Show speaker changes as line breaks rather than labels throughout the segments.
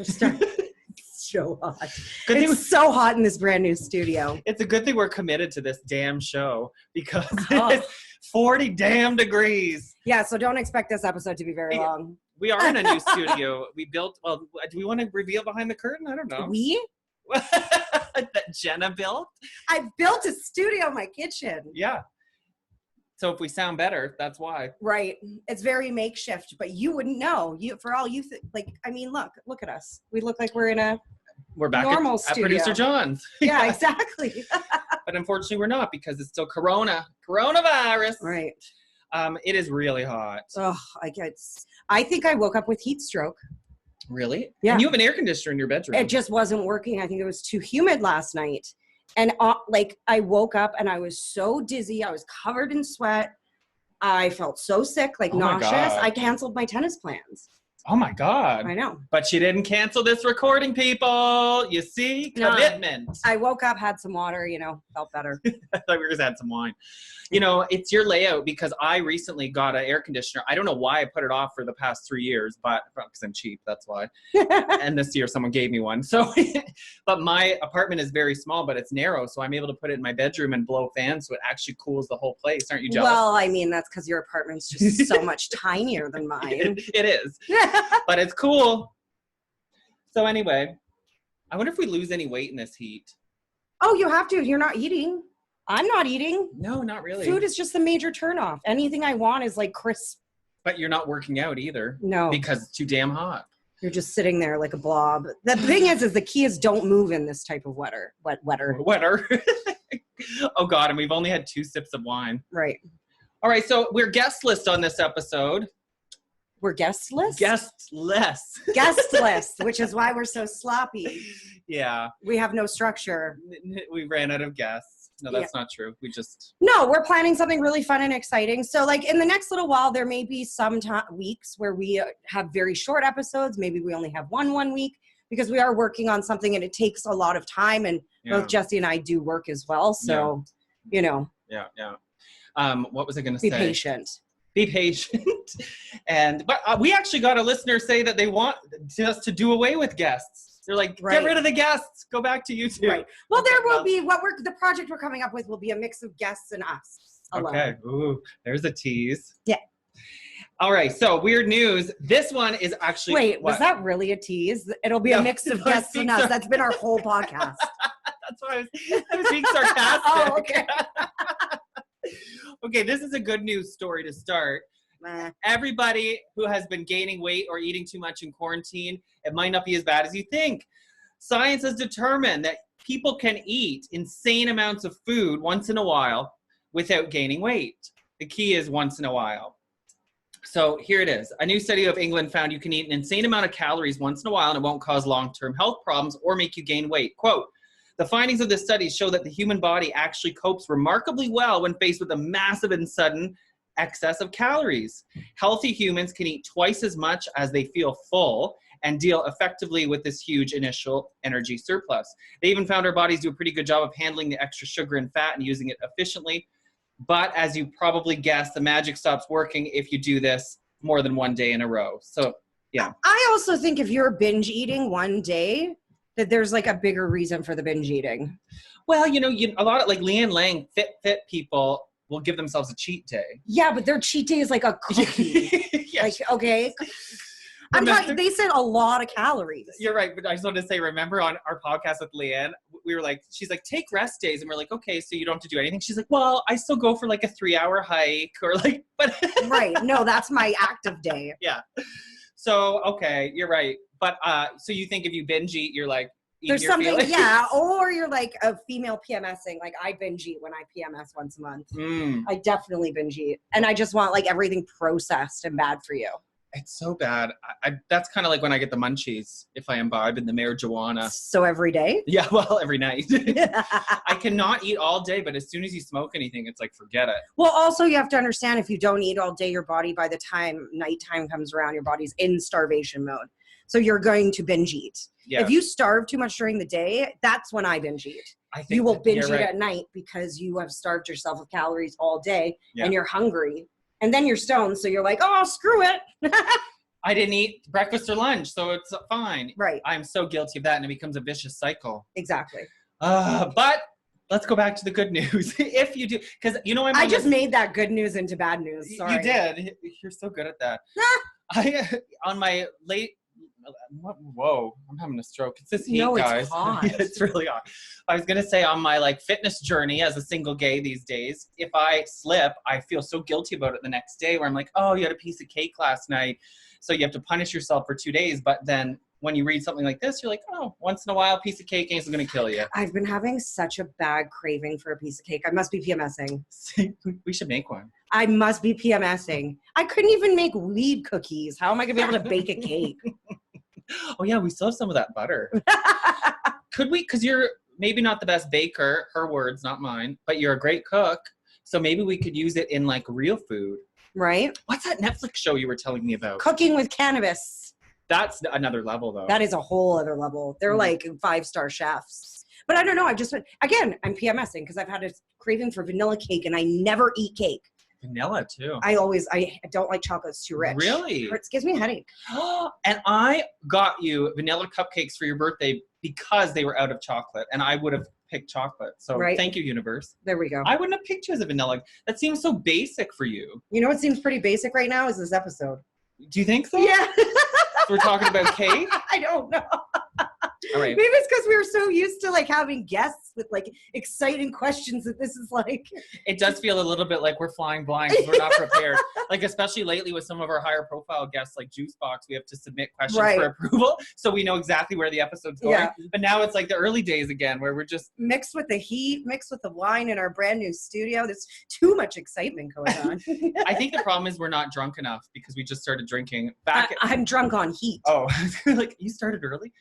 So hot.
It's
so hot in this brand new studio.
It's a good thing we're committed to this damn show because it's 40 damn degrees.
Yeah, so don't expect this episode to be very long.
We are in a new studio. We built, well, do we want to reveal behind the curtain? I don't know.
We?
That Jenna built?
I built a studio in my kitchen.
Yeah. So if we sound better, that's why.
Right. It's very makeshift, but you wouldn't know. Look at us. We look like we're in a
back
normal
at
studio.
Producer John's.
Yeah, exactly.
But unfortunately, we're not because it's still coronavirus.
Right.
It is really hot.
Oh, I think I woke up with heat stroke.
Really?
Yeah.
And you have an air conditioner in your bedroom.
It just wasn't working. I think it was too humid last night. And I woke up and I was so dizzy. I was covered in sweat. I felt so sick, nauseous. I canceled my tennis plans.
Oh my God.
I know.
But she didn't cancel this recording, people. You see? Commitment.
No, I woke up, had some water, felt better.
I thought we were just had some wine. It's your layout because I recently got an air conditioner. I don't know why I put it off for the past 3 years, but because I'm cheap, that's why. And this year someone gave me one. So, but my apartment is very small, but it's narrow. So I'm able to put it in my bedroom and blow fans. So it actually cools the whole place. Aren't you jealous?
Well, that's because your apartment's just so much tinier than mine.
It is. But it's cool. So anyway, I wonder if we lose any weight in this heat.
Oh, you have to. You're not eating. I'm not eating.
No, not really.
Food is just the major turnoff. Anything I want is crisp.
But you're not working out either.
No.
Because it's too damn hot.
You're just sitting there like a blob. The thing is the key is don't move in this type of weather.
Wetter. Oh God, and we've only had 2 sips of wine.
Right.
All right, so we're guest list on this episode.
We're guestless?
Guestless.
Guestless, which is why we're so sloppy.
Yeah.
We have no structure.
We ran out of guests. No, that's not true.
No, we're planning something really fun and exciting. So in the next little while, there may be some weeks where we have very short episodes. Maybe we only have one week because we are working on something and it takes a lot of time. And both Jesse and I do work as well. So,
Yeah. What was I going to say?
Be patient.
Be patient. But we actually got a listener say that they want us to do away with guests. They're like, get rid of the guests. Go back to you two.
Right. Well, there will be the project we're coming up with will be a mix of guests and us alone.
Okay. Ooh, there's a tease.
Yeah.
All right. So weird news. This one is actually.
Wait, was that really a tease? It'll be a mix of guests and us. That's been our whole podcast.
That's why I was being sarcastic.
Oh, okay.
Okay, this is a good news story to start. Everybody who has been gaining weight or eating too much in quarantine, it might not be as bad as you think. Science has determined that people can eat insane amounts of food once in a while without gaining weight. The key is once in a while. So here it is. A new study of England found you can eat an insane amount of calories once in a while and it won't cause long-term health problems or make you gain weight. Quote, the findings of this study show that the human body actually copes remarkably well when faced with a massive and sudden excess of calories. Healthy humans can eat twice as much as they feel full and deal effectively with this huge initial energy surplus. They even found our bodies do a pretty good job of handling the extra sugar and fat and using it efficiently. But as you probably guessed, the magic stops working if you do this more than one day in a row. So, yeah. I
also think if you're binge eating one day, that there's a bigger reason for the binge eating.
Well, a lot of Leanne Lang, fit people will give themselves a cheat day.
Yeah, but their cheat day is like a cookie.
Yes.
Okay. I'm talking, they said a lot of calories.
You're right, but I just wanted to say, remember on our podcast with Leanne, we were she's like, take rest days. And we're like, okay, so you don't have to do anything. She's like, well, I still go for a 3-hour hike or but.
Right. No, that's my active day.
Yeah. So, okay, you're right. But so you think if you binge eat, you're
there's something, yeah, or you're a female PMSing. I binge eat when I PMS once a month. I definitely binge eat. And I just want everything processed and bad for you.
It's so bad. That's kind of like when I get the munchies, if I imbibe in the marijuana.
So every day?
Yeah, well, every night. I cannot eat all day, but as soon as you smoke anything, it's forget it.
Well, also you have to understand if you don't eat all day, your body, by the time nighttime comes around, your body's in starvation mode. So you're going to binge eat. Yeah. If you starve too much during the day, that's when I binge eat. I think you will binge eat at night because you have starved yourself of calories all day and you're hungry. And then you're stoned, so you're oh, screw it.
I didn't eat breakfast or lunch, so it's fine.
Right.
I'm so guilty of that, and it becomes a vicious cycle.
Exactly.
But let's go back to the good news. If you do, because you know,
I just made that good news into bad news. Sorry.
You did. You're so good at that. On my late. Whoa, I'm having a stroke. It's this heat, guys.
It's hot.
It's really hot. I was gonna say on my like fitness journey as a single gay these days, if I slip, I feel so guilty about it the next day where I'm like, oh, you had a piece of cake last night. So you have to punish yourself for 2 days. But then when you read something like this, you're like, oh, once in a while, a piece of cake ain't gonna kill you.
I've been having such a bad craving for a piece of cake. I must be PMSing.
We should make one.
I must be PMSing. I couldn't even make weed cookies. How am I gonna be able to bake a cake?
Oh yeah, we still have some of that butter. Could we, because you're maybe not the best baker, her words, not mine, but you're a great cook. So maybe we could use it in like real food.
Right?
What's that Netflix show you were telling me about?
Cooking with cannabis.
That's another level though.
That is a whole other level. They're like 5-star chefs. But I don't know. I've just been, again, I'm PMSing because I've had a craving for vanilla cake and I never eat cake.
Vanilla too.
I don't like chocolate. It's too rich.
Really?
It gives me a headache.
And I got you vanilla cupcakes for your birthday because they were out of chocolate, and I would have picked chocolate. So Thank you, universe.
There we go.
I wouldn't have picked you as a vanilla. That seems so basic for you.
You know what seems pretty basic right now is this episode.
Do you think so?
Yeah.
We're talking about cake?
I don't know.
All right.
Maybe it's because we were so used to like having guests with like exciting questions that this is like.
It does feel a little bit like we're flying blind because we're not prepared. Like especially lately with some of our higher profile guests like Juicebox, we have to submit questions for approval so we know exactly where the episode's going. Yeah. But now it's like the early days again where we're just
mixed with the heat, mixed with the wine in our brand new studio. There's too much excitement going on.
I think the problem is we're not drunk enough because we just started drinking.
I'm drunk on heat.
Oh, like you started early?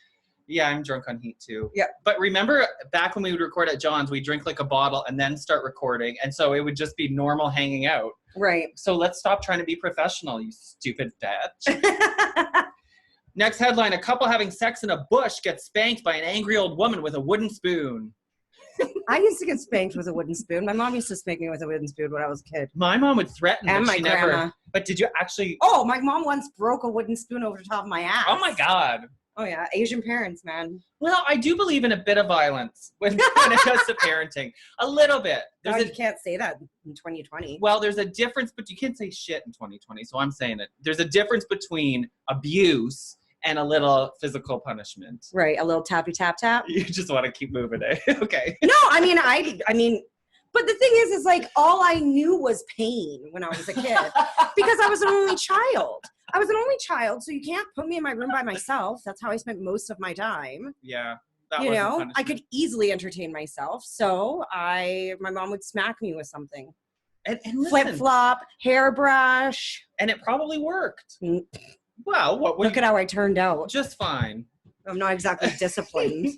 Yeah, I'm drunk on heat too.
Yeah.
But remember back when we would record at John's, we drink like a bottle and then start recording. And so it would just be normal hanging out.
Right.
So let's stop trying to be professional, you stupid bitch. Next headline, a couple having sex in a bush gets spanked by an angry old woman with a wooden spoon.
I used to get spanked with a wooden spoon. My mom used to spank me with a wooden spoon when I was a kid.
My mom would threaten,
and
but
my
she
grandma.
Never. But did you actually?
Oh, my mom once broke a wooden spoon over the top of my ass.
Oh my God.
Oh yeah, Asian parents, man.
Well, I do believe in a bit of violence when it comes to parenting. A little bit.
You can't say that in 2020.
Well, there's a difference, but you can't say shit in 2020, so I'm saying it. There's a difference between abuse and a little physical punishment.
Right, a little tappy tap tap.
You just want to keep moving it. Okay.
No, I mean, but the thing is like all I knew was pain when I was a kid because I was an only child. I was an only child, so you can't put me in my room by myself. That's how I spent most of my time.
Yeah.
You know, I could easily entertain myself. So my mom would smack me with something.
And
flip-flop, hairbrush.
And it probably worked. Well,
look at how I turned out.
Just fine.
I'm not exactly disciplined.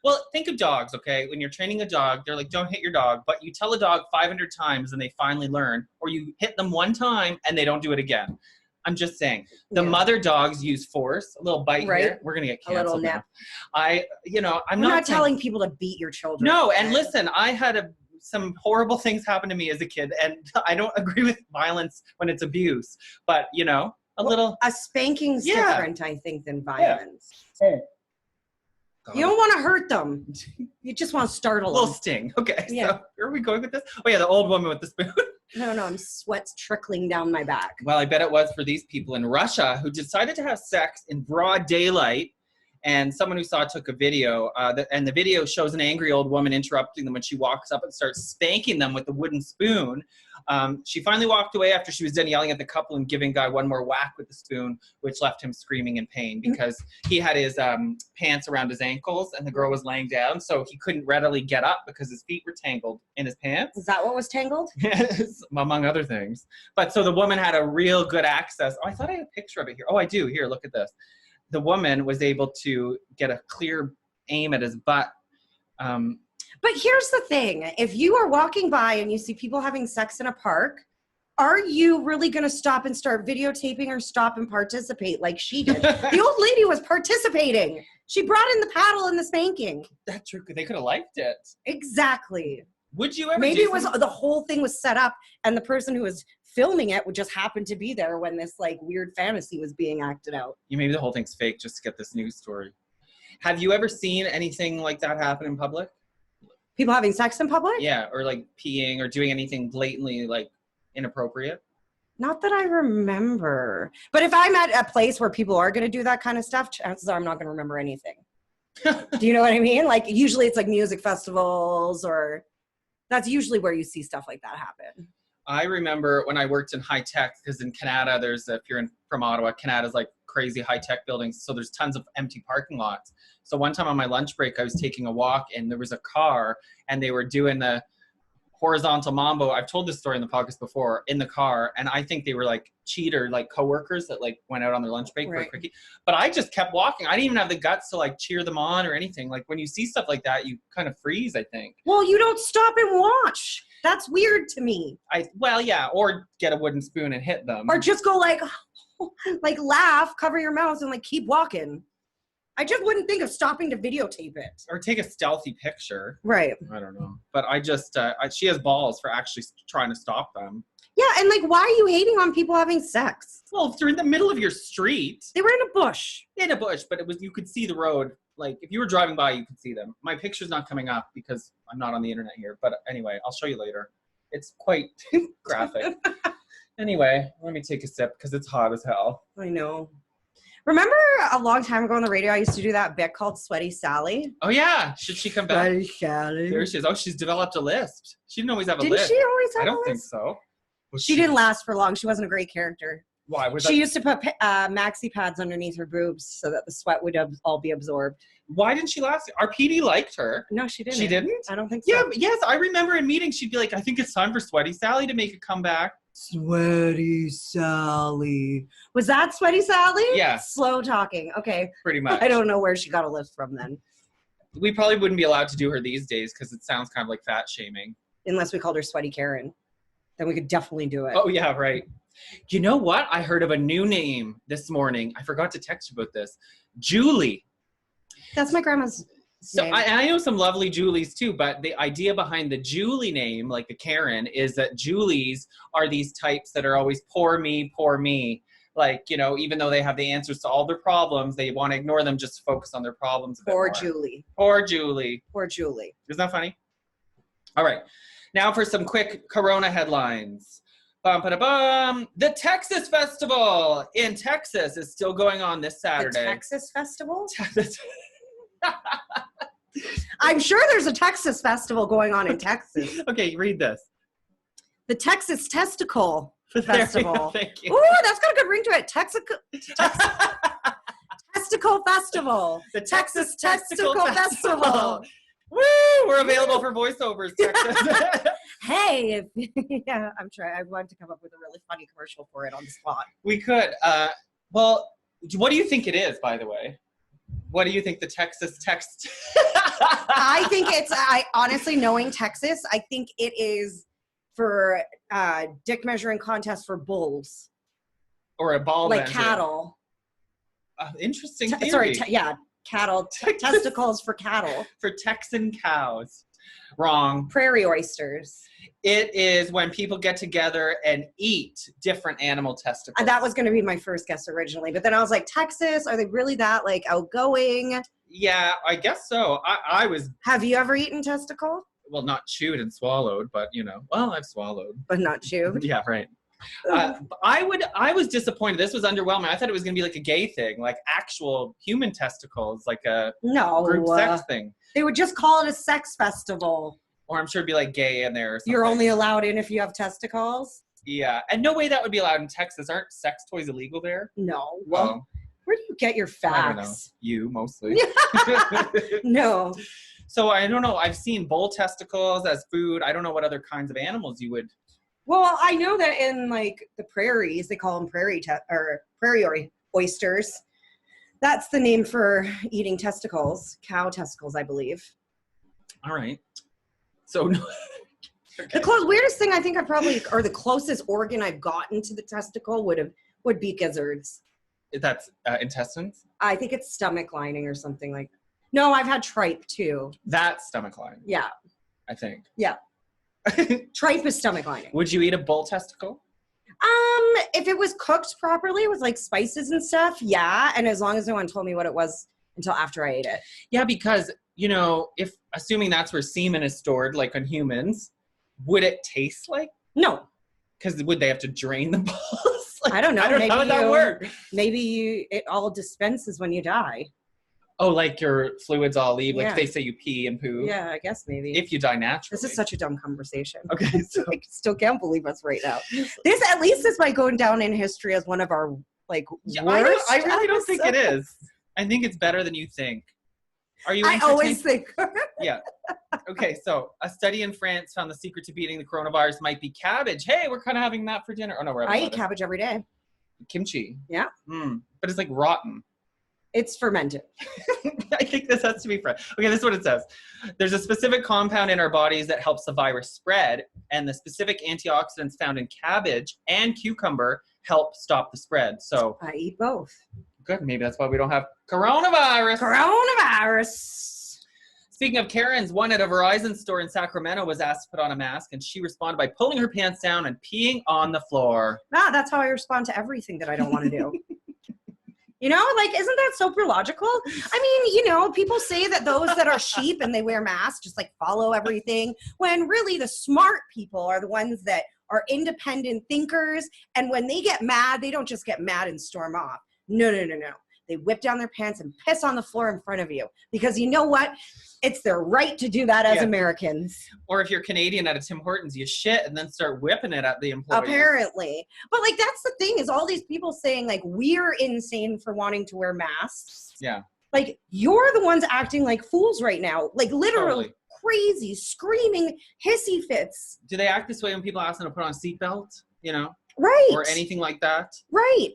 Well, think of dogs, okay? When you're training a dog, they're like, don't hit your dog. But you tell a dog 500 times and they finally learn. Or you hit them one time and they don't do it again. I'm just saying. The mother dogs use force. A little bite here. We're going to get canceled now. I'm not
telling people to beat your children.
No, and listen, I had some horrible things happen to me as a kid. And I don't agree with violence when it's abuse. But, a
spanking's different, I think, than violence.
Yeah.
You don't want to hurt them. You just want to startle them.
A little sting. Okay, so where are we going with this? Oh, yeah, the old woman with the spoon.
No, I'm sweat's trickling down my back.
Well, I bet it was for these people in Russia who decided to have sex in broad daylight. And someone who saw it took a video, and the video shows an angry old woman interrupting them when she walks up and starts spanking them with a wooden spoon. She finally walked away after she was done yelling at the couple and giving guy one more whack with the spoon, which left him screaming in pain because he had his pants around his ankles and the girl was laying down, so he couldn't readily get up because his feet were tangled in his pants.
Is that what was tangled?
Yes, among other things. But so the woman had a real good access. Oh, I thought I had a picture of it here. Oh, I do. Here, look at this. The woman was able to get a clear aim at his butt.
But here's the thing. If you are walking by and you see people having sex in a park, are you really going to stop and start videotaping or stop and participate like she did? The old lady was participating. She brought in the paddle and the spanking.
That's true. They could have liked it.
Exactly.
Would you ever
Maybe it was the whole thing was set up and the person who was filming it would just happen to be there when this like weird fantasy was being acted out.
Maybe the whole thing's fake just to get this news story. Have you ever seen anything like that happen in public?
People having sex in public?
Yeah, or like peeing or doing anything blatantly like inappropriate?
Not that I remember. But if I'm at a place where people are going to do that kind of stuff, chances are I'm not going to remember anything. Do you know what I mean? Like usually it's like music festivals, or that's usually where you see stuff like that happen.
I remember when I worked in high tech, because in Canada, if you're from Ottawa, Canada's like crazy high tech buildings. So there's tons of empty parking lots. So one time on my lunch break, I was taking a walk and there was a car and they were doing the horizontal mambo. I've told this story in the podcast before, in the car. And I think they were like cheater, like coworkers that like went out on their lunch break for a quickie. But I just kept walking. I didn't even have the guts to like cheer them on or anything. Like when you see stuff like that, you kind of freeze, I think.
Well, you don't stop and watch. That's weird to me.
Well, yeah, or get a wooden spoon and hit them.
Or just go like laugh, cover your mouth, and like keep walking. I just wouldn't think of stopping to videotape it.
Or take a stealthy picture.
Right.
I don't know. But I just, she has balls for actually trying to stop them.
Yeah, and like, why are you hating on people having sex?
Well, if they're in the middle of your street.
They were in a bush.
In a bush, but you could see the road. Like, if you were driving by, you could see them. My picture's not coming up because I'm not on the internet here. But anyway, I'll show you later. It's quite graphic. Anyway, let me take a sip because it's hot as hell.
I know. Remember a long time ago on the radio, I used to do that bit called Sweaty Sally?
Oh, yeah. Should she come back?
Sweaty Sally.
There she is. Oh, she's developed a lisp. She didn't always have a lisp.
Didn't she always have a lisp?
I don't think so.
She didn't last for long. She wasn't a great character.
Why?
She used to put maxi pads underneath her boobs so that the sweat would all be absorbed.
Why didn't she last? Our PD liked her.
No, she didn't.
She didn't?
I don't think so.
Yeah, yes, I remember in meetings she'd be like, I think it's time for Sweaty Sally to make a comeback.
Sweaty Sally. Was that Sweaty Sally?
Yeah.
Slow talking. Okay.
Pretty much.
I don't know where she got a lisp from then.
We probably wouldn't be allowed to do her these days because it sounds kind of like fat shaming.
Unless we called her Sweaty Karen. Then we could definitely do it.
Oh, yeah, right. You know what? I heard of a new name this morning. I forgot to text you about this. Julie.
That's my grandma's name.
I know some lovely Julies too, but the idea behind the Julie name, like the Karen, is that Julies are these types that are always poor me, poor me. Like, you know, even though they have the answers to all their problems, they want to ignore them, just focus on their problems a bit more.
Julie.
Poor Julie.
Poor Julie.
Isn't that funny? All right. Now for some quick Corona headlines. Bum-ba-da-bum. The Texas Festival in Texas is still going on this Saturday.
The Texas Festival? I'm sure there's a Texas Festival going on in Texas.
Okay, read this.
The Texas Testicle Festival.
Thank you.
Ooh, that's got a good ring to it. Testicle Festival.
The
Texas Testicle Festival.
Woo! We're available for voiceovers, Texas.
Hey, yeah, I'm trying. I wanted to come up with a really funny commercial for it on the spot.
We could. Well, what do you think it is, by the way? What do you think the Texas text?
I think I honestly, knowing Texas, I think it is for dick measuring contest for bulls.
Or a ball
like
measure.
Cattle.
Interesting theory.
Cattle. Testicles for cattle.
For Texan cows. Wrong.
Prairie oysters.
It is when people get together and eat different animal testicles.
That was going to be my first guess originally, but then I was like, Texas, are they really that like outgoing?
Yeah, I guess so. I was.
Have you ever eaten testicle?
Well, not chewed and swallowed, but you know, well, I've swallowed.
But not chewed.
Yeah, right. I was disappointed. This was underwhelming. I thought it was going to be like a gay thing, like actual human testicles, like a group sex thing.
They would just call it a sex festival.
Or I'm sure it'd be like gay in there or something.
You're only allowed in if you have testicles?
Yeah. And no way that would be allowed in Texas. Aren't sex toys illegal there?
No. Well, where do you get your facts?
I don't know. You, mostly.
No.
So I don't know. I've seen bull testicles as food. I don't know what other kinds of animals you would.
Well, I know that in like the prairies, they call them prairie oysters. That's the name for eating testicles, cow testicles, I believe.
All right. So okay.
The weirdest thing I think or the closest organ I've gotten to the testicle would be gizzards.
That's intestines?
I think it's stomach lining or something like that. No, I've had tripe too.
That's stomach lining.
Yeah.
I think.
Yeah. Tripe is stomach lining.
Would you eat a bull testicle?
If it was cooked properly with like spices and stuff, yeah. And as long as no one told me what it was until after I ate it.
Yeah, because, you know, if assuming that's where semen is stored, like on humans, would it taste like?
No.
Because would they have to drain the balls? Like,
I don't know.
I don't know how that work.
Maybe it all dispenses when you die.
Oh, like your fluids all leave? Like
Yeah.
they say you pee and poo?
Yeah, I guess maybe.
If you die naturally.
This is such a dumb conversation.
Okay, so
I still can't believe us right now. At least this might go down in history as one of our like worst.
I really don't think it is. I think it's better than you think. Are you?
I always think.
Yeah. Okay, so a study in France found the secret to beating the coronavirus might be cabbage. Hey, we're kind of having that for dinner. Oh no, we're having
I eat cabbage every day.
kimchi.
Yeah.
But it's like rotten.
It's fermented.
I think this has to be fresh. Okay, this is what it says. There's a specific compound in our bodies that helps the virus spread, and the specific antioxidants found in cabbage and cucumber help stop the spread. So
I eat both.
good. Maybe that's why we don't have coronavirus.
Coronavirus.
Speaking of Karens, one at a Verizon store in Sacramento was asked to put on a mask, and she responded by pulling her pants down and peeing on the floor.
That's how I respond to everything that I don't want to do. You know, like, isn't that super logical? I mean, you know, people say that those that are sheep and they wear masks just like follow everything, when really the smart people are the ones that are independent thinkers. And when they get mad, they don't just get mad and storm off. No. They whip down their pants and piss on the floor in front of you. Because you know what? It's their right to do that as Americans.
Or if you're Canadian at a Tim Hortons, you shit and then start whipping it at the employees.
Apparently. But like, that's the thing, is all these people saying like, we're insane for wanting to wear masks.
Yeah.
Like, you're the ones acting like fools right now. Like, literally
Totally.
crazy, screaming, hissy fits.
Do they act this way when people ask them to put on a seatbelt? You know?
Right.
Or anything like that?
Right.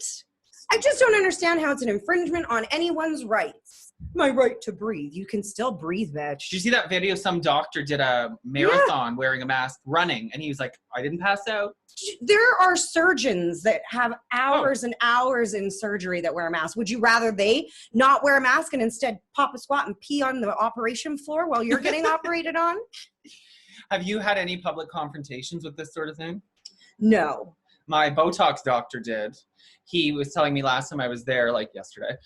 I just don't understand how it's an infringement on anyone's rights. My right to breathe. You can still breathe, bitch.
Did you see that video? Some doctor did a marathon wearing a mask, running, and he was like, I didn't pass out.
There are surgeons that have hours and hours in surgery that wear a mask. Would you rather they not wear a mask and instead pop a squat and pee on the operation floor while you're getting operated on?
Have you had any public confrontations with this sort of thing?
No.
My Botox doctor did. He was telling me last time I was there, like yesterday,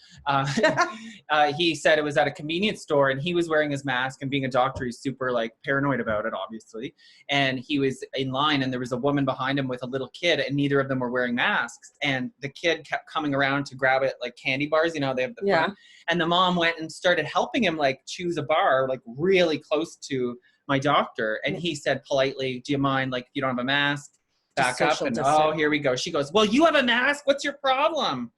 he said it was at a convenience store and he was wearing his mask, and being a doctor, he's super like paranoid about it, obviously. And he was in line and there was a woman behind him with a little kid, and neither of them were wearing masks. And the kid kept coming around to grab it, like candy bars, you know, they have the fun. And the mom went and started helping him like choose a bar, like really close to my doctor. And he said politely, do you mind, like, if you don't have a mask? Back up and here we go. She goes, well, you have a mask. What's your problem?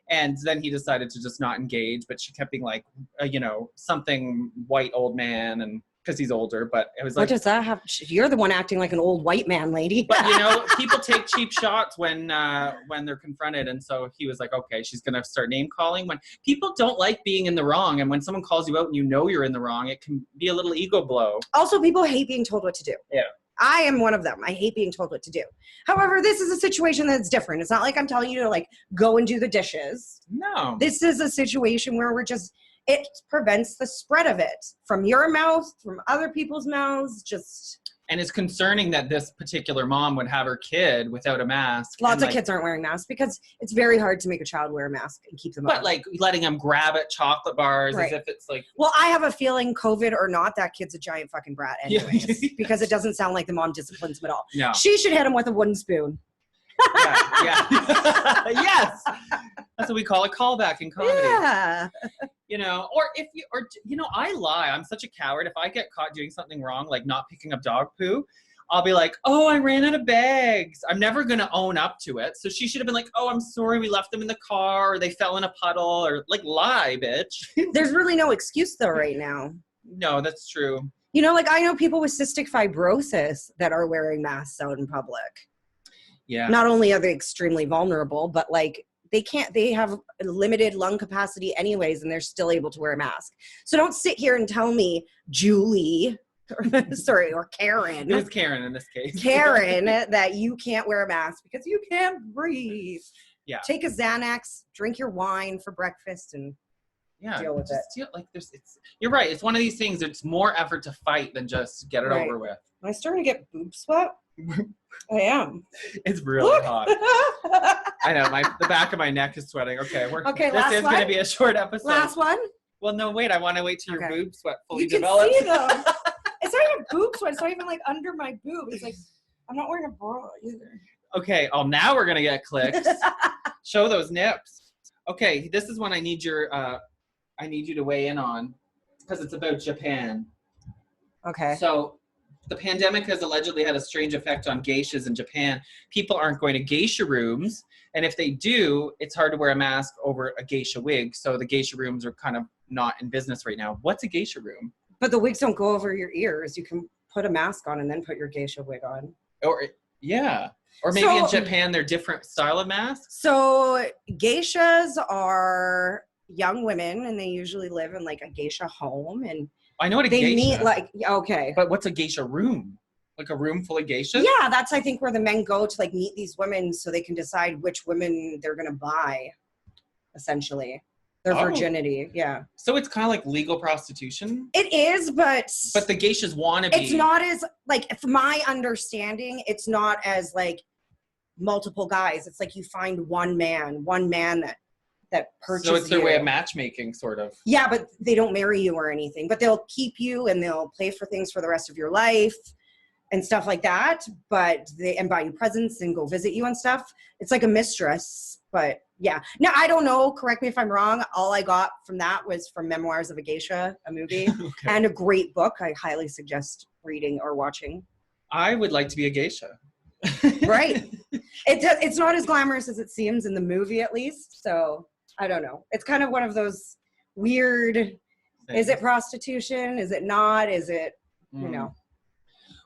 And then he decided to just not engage, but she kept being like, you know, something white old man, and because he's older, but it was like,
what does that have? You're the one acting like an old white man, lady.
But you know, people take cheap shots when they're confronted, and so he was like, okay, she's gonna start name calling. When people don't like being in the wrong, and when someone calls you out and you know you're in the wrong, it can be a little ego blow.
Also, people hate being told what to do.
Yeah.
I am one of them. I hate being told what to do. However, this is a situation that's different. It's not like I'm telling you to like go and do the dishes.
No.
This is a situation where it prevents the spread of it from your mouth, from other people's mouths,
And it's concerning that this particular mom would have her kid without a mask.
Lots of kids aren't wearing masks because it's very hard to make a child wear a mask and keep them on.
But like letting them grab at chocolate bars as if it's like.
Well, I have a feeling, COVID or not, that kid's a giant fucking brat anyways. Because it doesn't sound like the mom disciplines him at all.
No.
She should hit him with a wooden spoon.
Yeah. Yes. That's what we call a callback in comedy.
Yeah.
You know, I lie. I'm such a coward. If I get caught doing something wrong, like not picking up dog poo, I'll be like, oh, I ran out of bags. I'm never going to own up to it. So she should have been like, oh, I'm sorry, we left them in the car, or they fell in a puddle, or like, lie, bitch.
There's really no excuse though right now.
No, that's true.
You know, like I know people with cystic fibrosis that are wearing masks out in public.
Yeah.
Not only are they extremely vulnerable, but like they have limited lung capacity anyways, and they're still able to wear a mask. So don't sit here and tell me, Julie, or Karen.
It was Karen in this case.
Karen, that you can't wear a mask because you can't breathe.
Yeah.
Take a Xanax, drink your wine for breakfast, and deal with it.
You're right. It's one of these things. It's more effort to fight than just get it over with.
Am I starting to get boob sweat? I am.
It's really hot. I know, the back of my neck is sweating. Okay, this is going to be a short episode.
Last one?
Well, no, wait. I want to wait till your boobs sweat fully
you can
developed.
See them. It's not even boob sweat. It's not even like under my boob. It's like, I'm not wearing a bra either.
Okay. Oh, now we're going to get clicks. Show those nips. Okay. This is one I need you to weigh in on because it's about Japan.
Okay.
So the pandemic has allegedly had a strange effect on geishas in Japan. People aren't going to geisha rooms. And if they do, it's hard to wear a mask over a geisha wig. So the geisha rooms are kind of not in business right now. What's a geisha room?
But the wigs don't go over your ears. You can put a mask on and then put your geisha wig on.
Or maybe in Japan, they're different style of masks.
So geishas are young women and they usually live in like a geisha home and
I know what a
they
geisha.
meet okay.
But what's a geisha room? Like a room full of geishas?
Yeah, that's I think where the men go to like meet these women so they can decide which women they're gonna buy, essentially. Their virginity. Yeah.
So it's kind of like legal prostitution?
It is, but
the geishas want to be.
It's not as like from my understanding, it's not as like multiple guys. It's like you find one man that purchases you.
So it's their way of matchmaking, sort of.
Yeah, but they don't marry you or anything. But they'll keep you and they'll pay for things for the rest of your life and stuff like that. But and buy you presents and go visit you and stuff. It's like a mistress. But yeah. Now, I don't know. Correct me if I'm wrong. All I got from that was from Memoirs of a Geisha, a movie, and a great book. I highly suggest reading or watching.
I would like to be a geisha.
Right. It's not as glamorous as it seems in the movie, at least. So I don't know. It's kind of one of those weird, is it prostitution? Is it not? Is it, you know?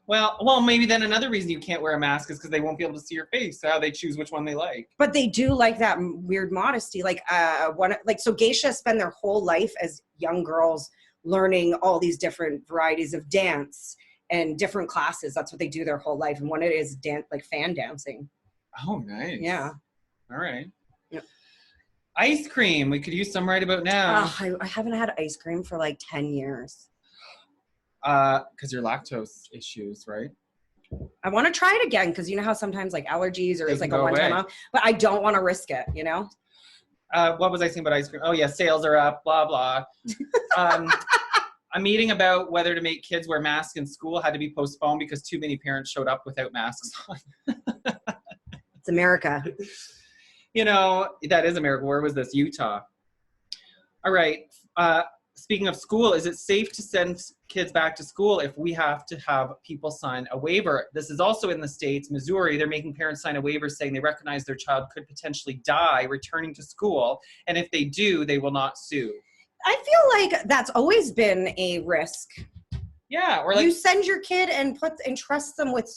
Well, maybe then another reason you can't wear a mask is because they won't be able to see your face. So how they choose which one they like.
But they do like that weird modesty. So geishas spend their whole life as young girls learning all these different varieties of dance and different classes. That's what they do their whole life. And one it is dance, like fan dancing.
Oh, nice.
Yeah.
All right.
Yeah.
Ice cream. We could use some right about now.
I haven't had ice cream for like 10 years.
Because your lactose issues, right?
I want to try it again because you know how sometimes like allergies or it's like a one-time off, but I don't want to risk it, you know?
What was I saying about ice cream? Oh yeah, sales are up, blah, blah. A meeting about whether to make kids wear masks in school had to be postponed because too many parents showed up without masks on.
It's America.
You know, that is America. Where was this? Utah. All right. Speaking of school, is it safe to send kids back to school if we have to have people sign a waiver? This is also in the States, Missouri. They're making parents sign a waiver saying they recognize their child could potentially die returning to school. And if they do, they will not sue. I
feel like that's always been a risk.
Yeah. Or like
you send your kid and trust them with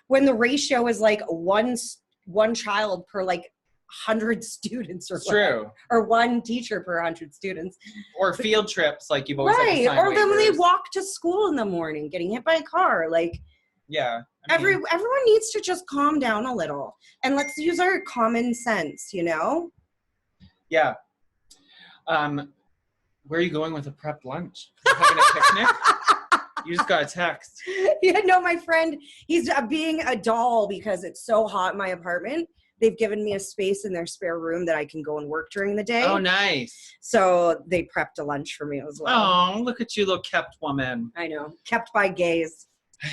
when the ratio is like one child per like 100 students or one teacher per 100 students,
or field trips like you've always
right, or then when they walk to school in the morning getting hit by a car, like everyone needs to just calm down a little and let's use our common sense, you know.
Yeah. Where are you going with a prepped lunch? Having a picnic? You just got a text.
Yeah, no, my friend, he's being a doll because it's so hot in my apartment. They've given me a space in their spare room that I can go and work during the day.
Oh, nice.
So they prepped a lunch for me as well.
Oh, look at you, little kept woman.
I know. Kept by gays.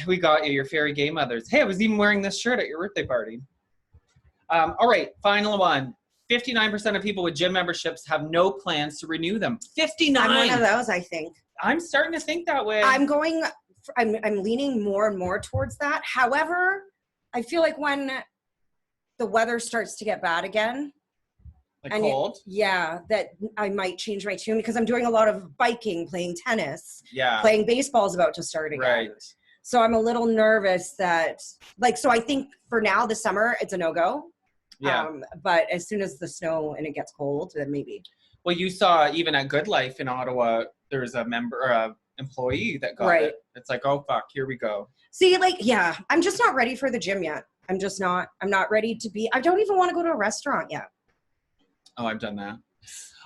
We got you, your fairy gay mothers. Hey, I was even wearing this shirt at your birthday party. All right, final one. 59% of people with gym memberships have no plans to renew them. 59.
I'm one of those, I think.
I'm starting to think that way.
I'm leaning more and more towards that. However, I feel like when the weather starts to get bad again.
Like cold?
That I might change my tune because I'm doing a lot of biking, playing tennis.
Yeah.
Playing baseball is about to start again.
Right.
So I'm a little nervous that, so I think for now, this summer, it's a no-go.
Yeah.
But as soon as the snow and it gets cold, then maybe.
Well, you saw even at Good Life in Ottawa, there's a employee that got it. It's like, oh, fuck, here we go.
See, I'm just not ready for the gym yet. I'm not ready to be, I don't even want to go to a restaurant yet.
Oh, I've done that.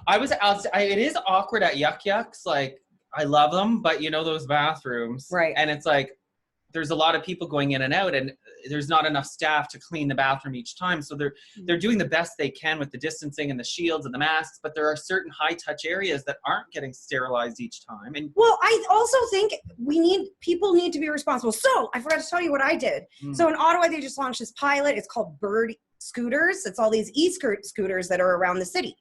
It is awkward at Yuck Yucks. Like, I love them, but you know those bathrooms.
Right.
And it's like, there's a lot of people going in and out, and there's not enough staff to clean the bathroom each time. So they're doing the best they can with the distancing and the shields and the masks, but there are certain high touch areas that aren't getting sterilized each time. And
well, I also think people need to be responsible. So I forgot to tell you what I did. So in Ottawa, they just launched this pilot. It's called Bird Scooters. It's all these e-scooters that are around the city.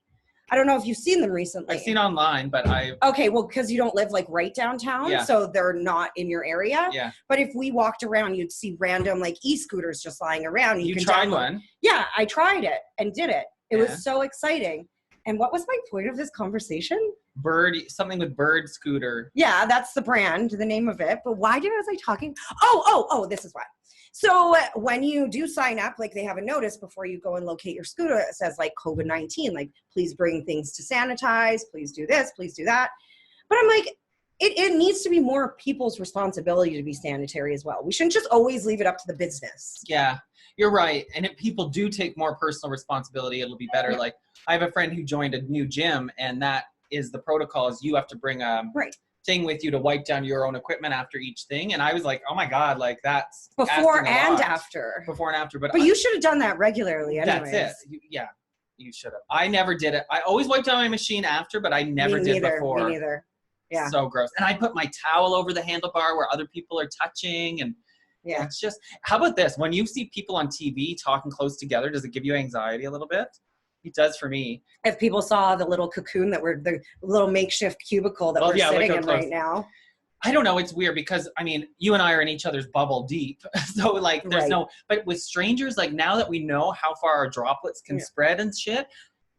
I don't know if you've seen them recently.
I've seen online, but
Okay, well, because you don't live like right downtown, so they're not in your area.
Yeah.
But if we walked around, you'd see random like e-scooters just lying around.
You tried one?
Yeah, I tried it and did it. It was so exciting. And what was my point of this conversation?
Something with Bird Scooter.
Yeah, that's the brand, the name of it. But why was I talking? Oh, this is why. So when you do sign up, like they have a notice before you go and locate your scooter. It says like COVID-19, like please bring things to sanitize, please do this, please do that. But I'm like, it needs to be more people's responsibility to be sanitary as well. We shouldn't just always leave it up to the business.
Yeah, you're right. And if people do take more personal responsibility, it'll be better. Like I have a friend who joined a new gym, and that is the protocol is you have to bring a thing with you to wipe down your own equipment after each thing. And I was like, oh my God, like that's
before and after.
Before and after. But
you should have done that regularly anyways.
That's it. Yeah, you should have. I never did it. I always wiped down my machine after, but I never did before.
Me neither. Yeah.
So gross. And I put my towel over the handlebar where other people are touching. And it's just, how about this? When you see people on TV talking close together, does it give you anxiety a little bit? It does for me.
If people saw the little cocoon the little makeshift cubicle that we're sitting in right now.
I don't know. It's weird because, I mean, you and I are in each other's bubble deep. So, like, there's but with strangers, like, now that we know how far our droplets can spread and shit.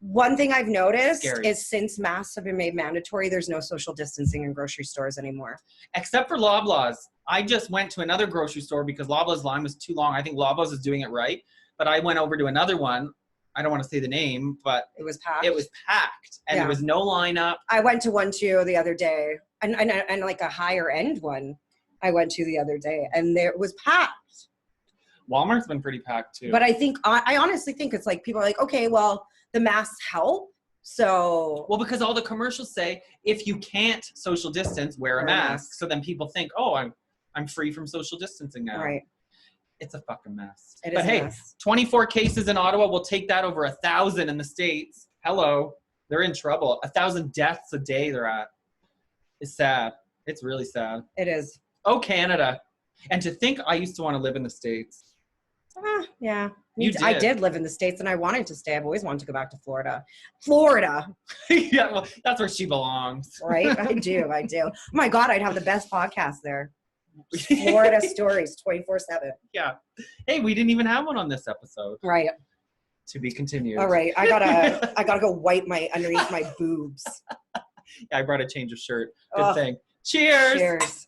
One thing I've noticed is since masks have been made mandatory, there's no social distancing in grocery stores anymore.
Except for Loblaws. I just went to another grocery store because Loblaws line was too long. I think Loblaws is doing it right. But I went over to another one. I don't want to say the name, but
it was packed.
And there was no lineup.
I went to one too the other day, and like a higher end one I went to the other day, and it was packed.
Walmart's been pretty packed too.
But I honestly think it's like people are like, okay, well, the masks help. So
because all the commercials say if you can't social distance, wear a mask. So then people think, oh, I'm free from social distancing now.
Right.
It's a fucking mess.
But
hey, 24 cases in Ottawa. We'll take that over 1,000 in the States. Hello. They're in trouble. 1,000 deaths a day they're at. It's sad. It's really sad.
It is.
Oh, Canada. And to think I used to want to live in the States.
Yeah.
I
did live in the States and I wanted to stay. I've always wanted to go back to Florida. Florida.
Yeah, well, that's where she belongs.
Right? I do. Oh my God, I'd have the best podcast there. Florida stories 24/7.
Yeah. Hey, we didn't even have one on this episode.
Right.
To be continued.
All right. I gotta go wipe underneath my boobs.
Yeah, I brought a change of shirt. Good thing. Cheers.
Cheers.